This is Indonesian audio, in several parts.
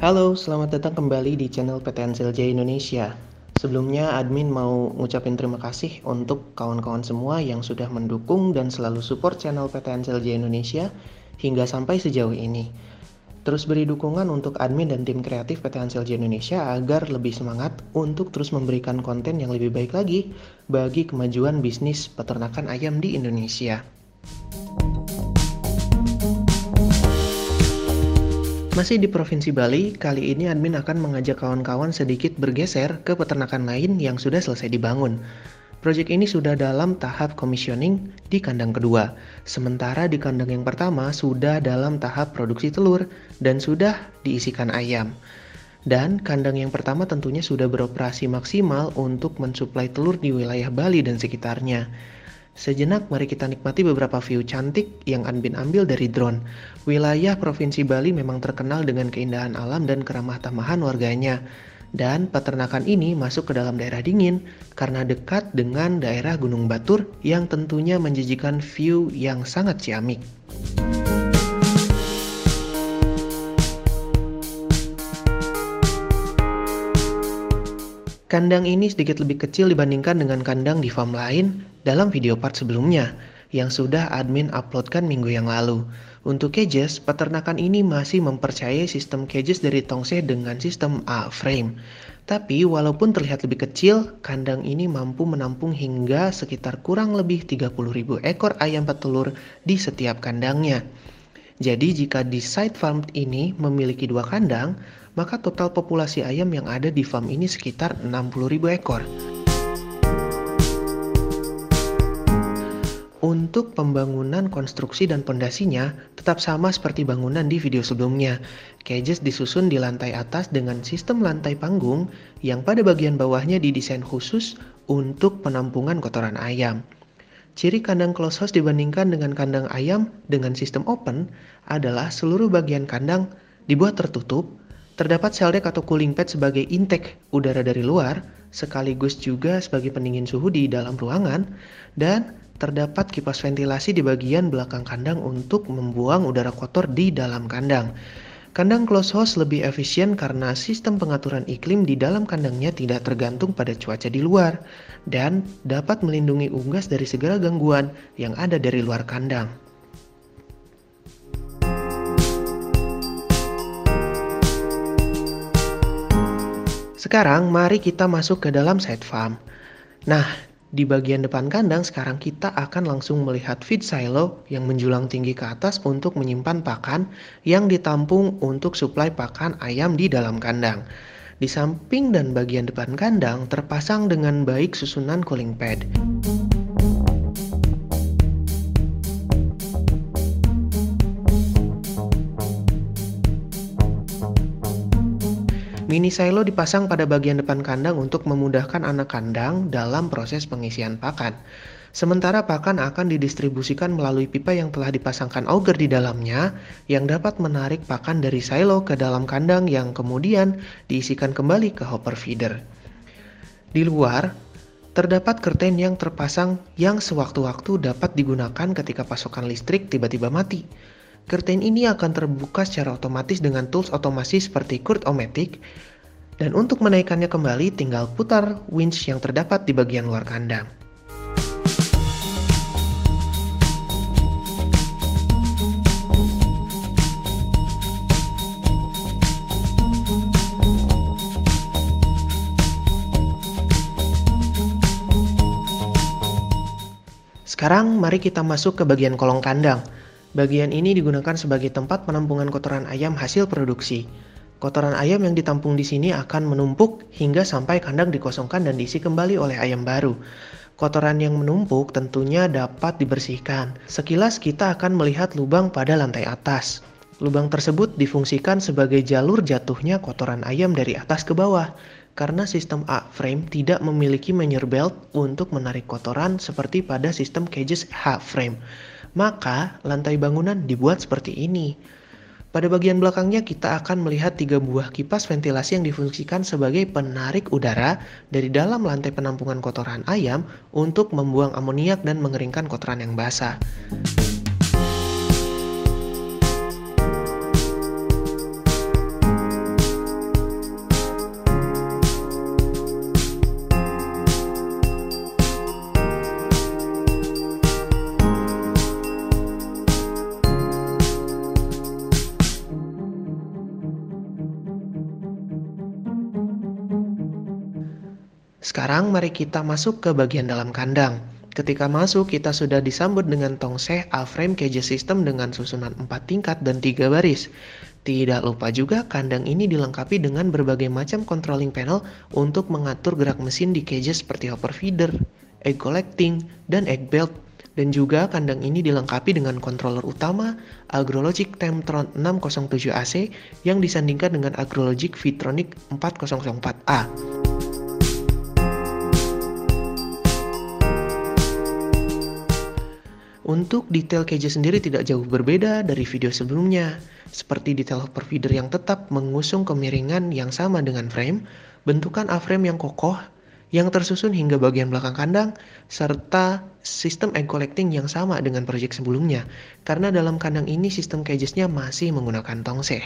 Halo, selamat datang kembali di channel PTN Silja Indonesia. Sebelumnya, admin mau ngucapin terima kasih untuk kawan-kawan semua yang sudah mendukung dan selalu support channel PTN Silja Indonesia hingga sampai sejauh ini. Terus beri dukungan untuk admin dan tim kreatif PTN Silja Indonesia agar lebih semangat untuk terus memberikan konten yang lebih baik lagi bagi kemajuan bisnis peternakan ayam di Indonesia. Masih di Provinsi Bali, kali ini admin akan mengajak kawan-kawan sedikit bergeser ke peternakan lain yang sudah selesai dibangun. Proyek ini sudah dalam tahap commissioning di kandang kedua, sementara di kandang yang pertama sudah dalam tahap produksi telur dan sudah diisikan ayam. Dan kandang yang pertama tentunya sudah beroperasi maksimal untuk mensuplai telur di wilayah Bali dan sekitarnya. Sejenak mari kita nikmati beberapa view cantik yang admin ambil dari drone. Wilayah Provinsi Bali memang terkenal dengan keindahan alam dan keramah tamahan warganya. Dan peternakan ini masuk ke dalam daerah dingin karena dekat dengan daerah Gunung Batur yang tentunya menjanjikan view yang sangat ciamik. Kandang ini sedikit lebih kecil dibandingkan dengan kandang di farm lain dalam video part sebelumnya yang sudah admin uploadkan minggu yang lalu. Untuk cages, peternakan ini masih mempercayai sistem cages dari Tongse dengan sistem A-frame. Tapi walaupun terlihat lebih kecil, kandang ini mampu menampung hingga sekitar kurang lebih 30.000 ekor ayam petelur di setiap kandangnya. Jadi jika di site farm ini memiliki 2 kandang, maka total populasi ayam yang ada di farm ini sekitar 60.000 ekor. Untuk pembangunan konstruksi dan pondasinya tetap sama seperti bangunan di video sebelumnya. Cages disusun di lantai atas dengan sistem lantai panggung yang pada bagian bawahnya didesain khusus untuk penampungan kotoran ayam. Ciri kandang closed house dibandingkan dengan kandang ayam dengan sistem open adalah seluruh bagian kandang dibuat tertutup, terdapat cell deck atau cooling pad sebagai intake udara dari luar, sekaligus juga sebagai pendingin suhu di dalam ruangan, dan terdapat kipas ventilasi di bagian belakang kandang untuk membuang udara kotor di dalam kandang. Kandang closed house lebih efisien karena sistem pengaturan iklim di dalam kandangnya tidak tergantung pada cuaca di luar dan dapat melindungi unggas dari segala gangguan yang ada dari luar kandang. Sekarang mari kita masuk ke dalam site farm. Nah, di bagian depan kandang sekarang kita akan langsung melihat feed silo yang menjulang tinggi ke atas untuk menyimpan pakan yang ditampung untuk suplai pakan ayam di dalam kandang. Di samping dan bagian depan kandang terpasang dengan baik susunan cooling pad. Mini silo dipasang pada bagian depan kandang untuk memudahkan anak kandang dalam proses pengisian pakan. Sementara pakan akan didistribusikan melalui pipa yang telah dipasangkan auger di dalamnya yang dapat menarik pakan dari silo ke dalam kandang yang kemudian diisikan kembali ke hopper feeder. Di luar, terdapat curtain yang terpasang yang sewaktu-waktu dapat digunakan ketika pasokan listrik tiba-tiba mati. Curtain ini akan terbuka secara otomatis dengan tools otomasi seperti Curve-O-Matic, dan untuk menaikkannya kembali tinggal putar winch yang terdapat di bagian luar kandang. Sekarang mari kita masuk ke bagian kolong kandang. Bagian ini digunakan sebagai tempat penampungan kotoran ayam hasil produksi. Kotoran ayam yang ditampung di sini akan menumpuk hingga sampai kandang dikosongkan dan diisi kembali oleh ayam baru. Kotoran yang menumpuk tentunya dapat dibersihkan. Sekilas kita akan melihat lubang pada lantai atas. Lubang tersebut difungsikan sebagai jalur jatuhnya kotoran ayam dari atas ke bawah. Karena sistem A-frame tidak memiliki measure belt untuk menarik kotoran seperti pada sistem cages H-frame. Maka lantai bangunan dibuat seperti ini. Pada bagian belakangnya kita akan melihat 3 buah kipas ventilasi yang difungsikan sebagai penarik udara dari dalam lantai penampungan kotoran ayam untuk membuang amoniak dan mengeringkan kotoran yang basah. Sekarang mari kita masuk ke bagian dalam kandang. Ketika masuk, kita sudah disambut dengan tongseng A-frame cage system dengan susunan 4 tingkat dan 3 baris. Tidak lupa juga kandang ini dilengkapi dengan berbagai macam controlling panel untuk mengatur gerak mesin di cage seperti hopper feeder, egg collecting, dan egg belt. Dan juga kandang ini dilengkapi dengan controller utama Agrologic Temptron 607 AC yang disandingkan dengan Agrologic Vitronic 4004A. Untuk detail cage sendiri tidak jauh berbeda dari video sebelumnya, seperti detail hopper feeder yang tetap mengusung kemiringan yang sama dengan frame, bentukan A-frame yang kokoh, yang tersusun hingga bagian belakang kandang, serta sistem egg collecting yang sama dengan proyek sebelumnya, karena dalam kandang ini sistem cages-nya masih menggunakan tongseng.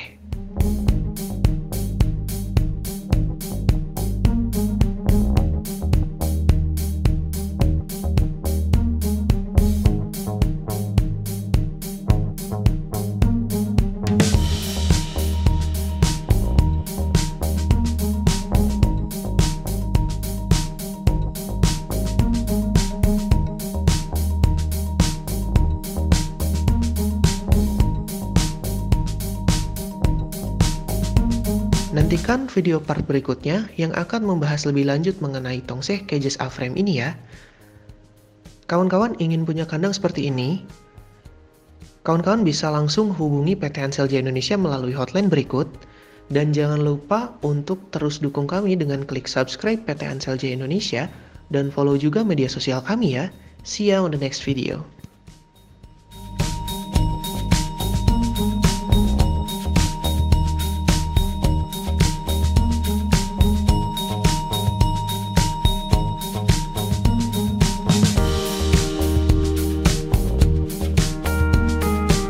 Nantikan video part berikutnya yang akan membahas lebih lanjut mengenai tongseng cages A-frame ini ya. Kawan-kawan ingin punya kandang seperti ini? Kawan-kawan bisa langsung hubungi PT Anselja Indonesia melalui hotline berikut. Dan jangan lupa untuk terus dukung kami dengan klik subscribe PT Anselja Indonesia dan follow juga media sosial kami ya. See you on the next video.